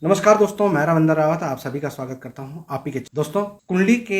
नमस्कार दोस्तों, मैं रविंद्र रावत आप सभी का स्वागत करता हूं आप ही के दोस्तों। कुंडली के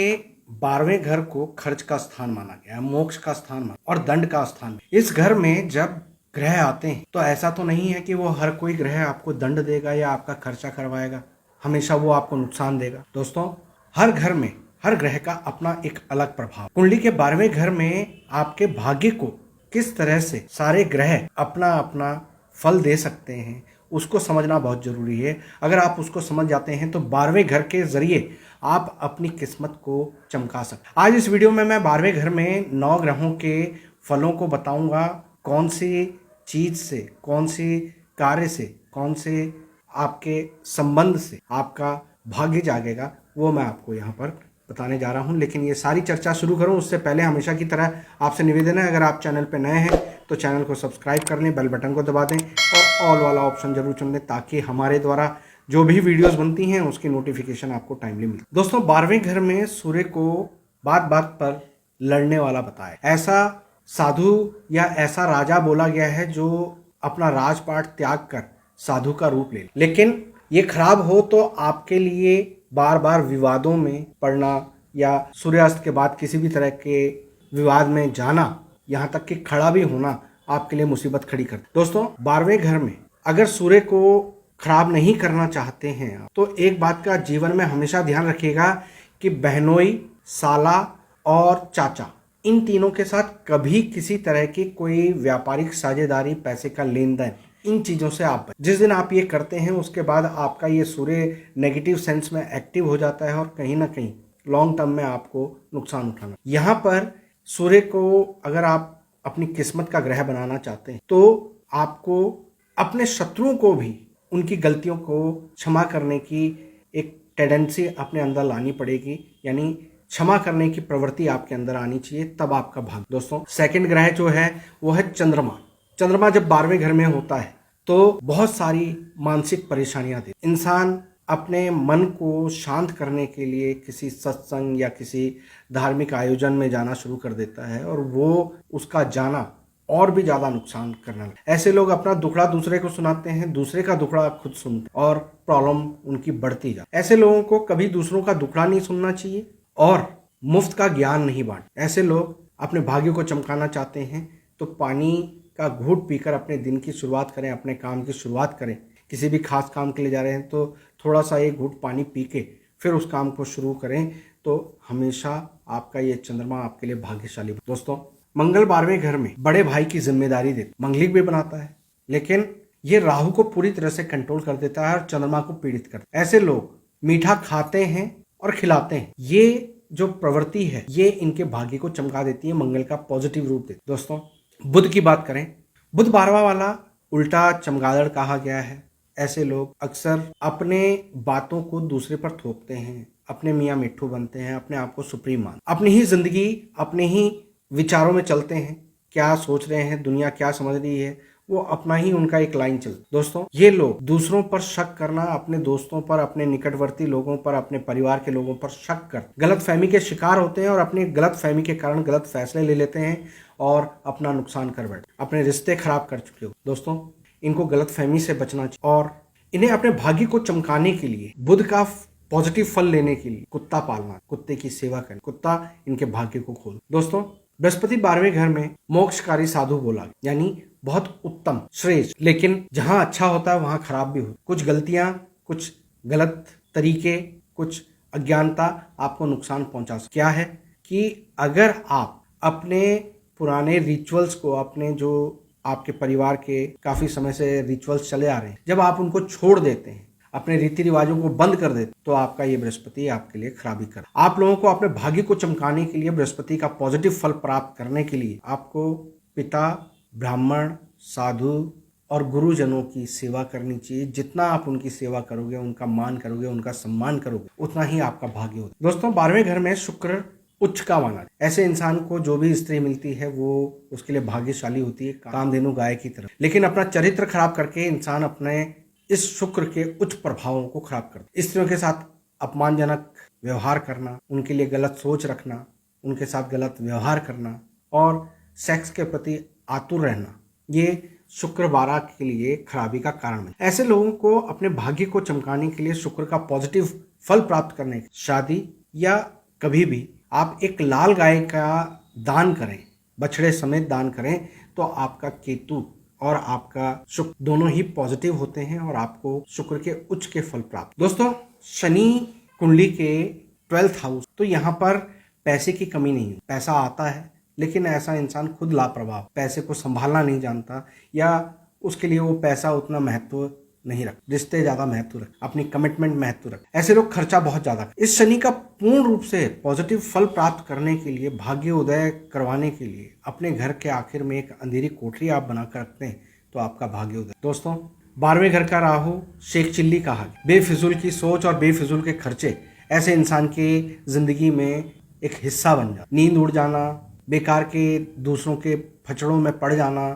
12वें घर को खर्च का स्थान माना गया है, मोक्ष का स्थान माना और दंड का स्थान। इस घर में जब ग्रह आते हैं तो ऐसा तो नहीं है कि वो हर कोई ग्रह आपको दंड देगा या आपका खर्चा करवाएगा, हमेशा वो आपको नुकसान देगा। दोस्तों, हर घर में हर ग्रह का अपना एक अलग प्रभाव। कुंडली के 12वें घर में आपके भाग्य को किस तरह से सारे ग्रह अपना अपना फल दे सकते हैं उसको समझना बहुत जरूरी है। अगर आप उसको समझ जाते हैं तो 12वें घर के जरिए आप अपनी किस्मत को चमका सकते। आज इस वीडियो में मैं 12वें घर में 9 ग्रहों के फलों को बताऊंगा। कौन सी चीज से, कौन सी कार्य से, कौन से आपके संबंध से आपका भाग्य जागेगा, वो मैं आपको यहाँ पर बताने जा रहा हूँ। लेकिन ये सारी चर्चा शुरू करूँ उससे पहले हमेशा की तरह आपसे निवेदन है, अगर आप चैनल पर नए हैं तो चैनल को सब्सक्राइब कर लें, बेल बटन को दबा दें और ऑल वाला ऑप्शन जरूर चुन लें ताकि हमारे द्वारा जो भी वीडियोस बनती हैं उसकी नोटिफिकेशन आपको टाइमली मिले। दोस्तों, 12वें घर में सूर्य को बात बात पर लड़ने वाला बताया। ऐसा साधु या ऐसा राजा बोला गया है जो अपना राजपाट त्याग कर साधु का रूप ले। लेकिन ये खराब हो तो आपके लिए बार बार विवादों में पड़ना या सूर्यास्त के बाद किसी भी तरह के विवाद में जाना, यहाँ तक कि खड़ा भी होना आपके लिए मुसीबत खड़ी कर। दोस्तों, 12वें घर में अगर सूर्य को खराब नहीं करना चाहते हैं आप, तो एक बात का जीवन में हमेशा ध्यान रखिएगा कि बहनोई, साला और चाचा, इन तीनों के साथ कभी किसी तरह की कोई व्यापारिक साझेदारी, पैसे का लेन देन, इन चीजों से आप जिस दिन आप ये करते हैं उसके बाद आपका ये सूर्य नेगेटिव सेंस में एक्टिव हो जाता है और कहीं ना कहीं लॉन्ग टर्म में आपको नुकसान उठाना। यहाँ पर सूर्य को अगर आप अपनी किस्मत का ग्रह बनाना चाहते हैं तो आपको अपने शत्रुओं को भी उनकी गलतियों को क्षमा करने की एक टेंडेंसी अपने अंदर लानी पड़ेगी, यानी क्षमा करने की प्रवृत्ति आपके अंदर आनी चाहिए, तब आपका भाग्य। दोस्तों, सेकंड ग्रह जो है वो है चंद्रमा। चंद्रमा जब 12वें घर में होता है तो बहुत सारी मानसिक परेशानियां देती। इंसान अपने मन को शांत करने के लिए किसी सत्संग या किसी धार्मिक आयोजन में जाना शुरू कर देता है और वो उसका जाना और भी ज्यादा नुकसान करने लगता है। ऐसे लोग अपना दुखड़ा दूसरे को सुनाते हैं, दूसरे का दुखड़ा खुद सुनते हैं और प्रॉब्लम उनकी बढ़ती जाती है। ऐसे लोगों को कभी दूसरों का दुखड़ा नहीं सुनना चाहिए और मुफ्त का ज्ञान नहीं बांट। ऐसे लोग अपने भाग्य को चमकाना चाहते हैं तो पानी का घूंट पीकर अपने दिन की शुरुआत करें, अपने काम की शुरुआत करें। किसी भी खास काम के लिए जा रहे हैं तो थोड़ा सा एक घूंट पानी पी के फिर उस काम को शुरू करें तो हमेशा आपका ये चंद्रमा आपके लिए भाग्यशाली। दोस्तों, मंगल 12वें घर में बड़े भाई की जिम्मेदारी देता, मंगलिक भी बनाता है, लेकिन ये राहु को पूरी तरह से कंट्रोल कर देता है और चंद्रमा को पीड़ित करता है। ऐसे लोग मीठा खाते हैं और खिलाते हैं, ये जो प्रवृत्ति है ये इनके भाग्य को चमका देती है, मंगल का पॉजिटिव रूप देती है। दोस्तों, बुध की बात करें, बुध 12वां वाला उल्टा चमगादड़ कहा गया है। ऐसे लोग अक्सर अपने बातों को दूसरे पर थोपते हैं, अपने मियाँ मिट्ठू बनते हैं, अपने आप को सुप्रीम मान, अपनी ही जिंदगी अपने ही विचारों में चलते हैं। क्या सोच रहे हैं, दुनिया क्या समझ रही है, वो अपना ही उनका एक लाइन चलता। दोस्तों, ये लोग दूसरों पर शक करना, अपने दोस्तों पर, अपने निकटवर्ती लोगों पर, अपने परिवार के लोगों पर शक कर गलत फहमी के शिकार होते हैं और अपनी गलत फहमी के कारण गलत फैसले ले लेते हैं और अपना नुकसान कर बैठे, अपने रिश्ते खराब कर चुके हो। दोस्तों, इनको गलत फहमी से बचना चाहिए और इन्हें अपने भाग्य को चमकाने के लिए, बुध का पॉजिटिव फल लेने के लिए कुत्ता पालना, कुत्ते की सेवा करना, कुत्ता इनके भाग्य को खोल। दोस्तों, बृहस्पति 12वें घर में मोक्षकारी साधु बोला, यानी बहुत उत्तम, श्रेष्ठ, लेकिन जहां अच्छा होता है वहां खराब भी होता है। कुछ गलतियां, कुछ गलत तरीके, कुछ अज्ञानता आपको नुकसान पहुंचा सकती। क्या है कि अगर आप अपने पुराने रिचुअल्स को, अपने जो आपके परिवार के काफी समय से रिचुअल्स चले आ रहे हैं, जब आप उनको छोड़ देते हैं, अपने रीति रिवाजों को बंद कर देते, तो आपका ये बृहस्पति आपके लिए खराबी कर। आप लोगों को अपने भाग्य को चमकाने के लिए, बृहस्पति का पॉजिटिव फल प्राप्त करने के लिए आपको पिता, ब्राह्मण, साधु और गुरुजनों की सेवा करनी चाहिए। जितना आप उनकी सेवा करोगे, उनका मान करोगे, उनका सम्मान करोगे, उतना ही आपका भाग्य होगा। दोस्तों, 12वें घर में शुक्र उच्च का माना, ऐसे इंसान को जो भी स्त्री मिलती है वो उसके लिए भाग्यशाली होती है, कामधेनु गाय की तरह। लेकिन अपना चरित्र खराब करके इंसान अपने इस शुक्र के उच्च प्रभावों को खराब करता है। स्त्रियों के साथ अपमानजनक व्यवहार करना, उनके लिए गलत सोच रखना, उनके साथ गलत व्यवहार करना और सेक्स के प्रति आतुर रहना, ये शुक्र 12 के लिए खराबी का कारण बने। ऐसे लोगों को अपने भाग्य को चमकाने के लिए शुक्र का पॉजिटिव फल प्राप्त करने के शादी या कभी भी आप एक लाल गाय का दान करें, बछड़े समेत दान करें, तो आपका केतु और आपका शुक्र दोनों ही पॉजिटिव होते हैं और आपको शुक्र के उच्च के फल प्राप्त। दोस्तों, शनि कुंडली के 12th हाउस, तो यहाँ पर पैसे की कमी नहीं है, पैसा आता है, लेकिन ऐसा इंसान खुद लापरवाह, पैसे को संभालना नहीं जानता या उसके लिए वो पैसा उतना महत्व नहीं रख, रिश्ते ज्यादा महत्व रख, अपनी कमिटमेंट महत्व रख। ऐसे लोग खर्चा बहुत ज्यादा। इस शनि का पूर्ण रूप से पॉजिटिव फल प्राप्त करने के लिए, भाग्य उदय करवाने के लिए अपने घर के आखिर में एक अंधेरी कोठरी आप बनाकर रखते हैं तो आपका भाग्य उदय। दोस्तों, 12वें घर का राहु शेख चिल्ली कहा गया। बेफिजूल की सोच और बेफिजूल के खर्चे ऐसे इंसान के जिंदगी में एक हिस्सा बन जाता। नींद उड़ जाना, बेकार के दूसरों के फचड़ों में पड़ जाना,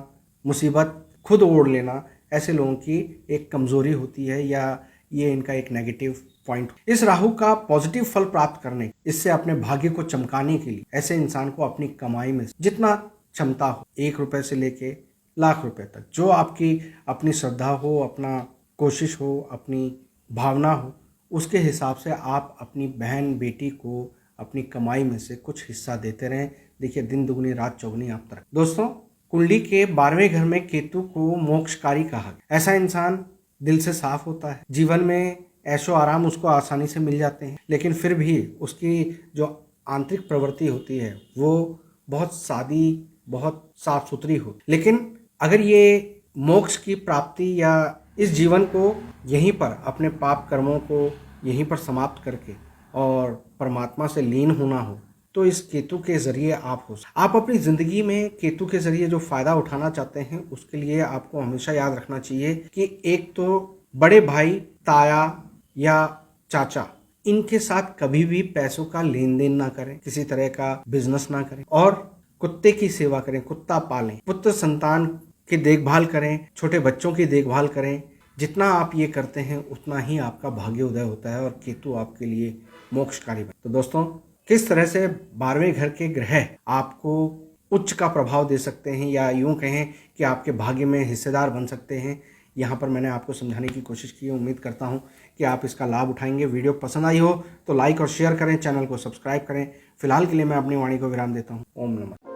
मुसीबत खुद ओढ़ लेना, ऐसे लोगों की एक कमजोरी होती है या ये इनका एक नेगेटिव पॉइंट। इस राहु का पॉजिटिव फल प्राप्त करने, इससे अपने भाग्य को चमकाने के लिए ऐसे इंसान को अपनी कमाई में जितना क्षमता हो, 1 रुपए से लेके लाख रुपए तक, जो आपकी अपनी श्रद्धा हो, अपना कोशिश हो, अपनी भावना हो, उसके हिसाब से आप अपनी बहन बेटी को अपनी कमाई में से कुछ हिस्सा देते रहें। देखिए, दिन दुगनी रात चौगुनी आप तरक्की। दोस्तों, कुंडली के 12वें घर में केतु को मोक्षकारी कहा गया। ऐसा इंसान दिल से साफ होता है, जीवन में ऐशो आराम उसको आसानी से मिल जाते हैं, लेकिन फिर भी उसकी जो आंतरिक प्रवृत्ति होती है वो बहुत सादी, बहुत साफ सुथरी हो। लेकिन अगर ये मोक्ष की प्राप्ति या इस जीवन को यहीं पर, अपने पाप कर्मों को यहीं पर समाप्त करके और परमात्मा से लीन होना हो, तो इस केतु के जरिए आप अपनी जिंदगी में केतु के जरिए जो फायदा उठाना चाहते हैं, उसके लिए आपको हमेशा याद रखना चाहिए कि एक तो बड़े भाई, ताया या चाचा, इनके साथ कभी भी पैसों का लेन देन ना करें, किसी तरह का बिजनेस ना करें, और कुत्ते की सेवा करें, कुत्ता पालें, पुत्र संतान की देखभाल करें, छोटे बच्चों की देखभाल करें। जितना आप ये करते हैं उतना ही आपका भाग्य उदय होता है और केतु आपके लिए मोक्षकारी बने। तो दोस्तों, किस तरह से 12वें घर के ग्रह आपको उच्च का प्रभाव दे सकते हैं या यूं कहें कि आपके भाग्य में हिस्सेदार बन सकते हैं, यहाँ पर मैंने आपको समझाने की कोशिश की है। उम्मीद करता हूँ कि आप इसका लाभ उठाएंगे। वीडियो पसंद आई हो तो लाइक और शेयर करें, चैनल को सब्सक्राइब करें। फिलहाल के लिए मैं अपनी वाणी को विराम देता हूँ। ओम नमः।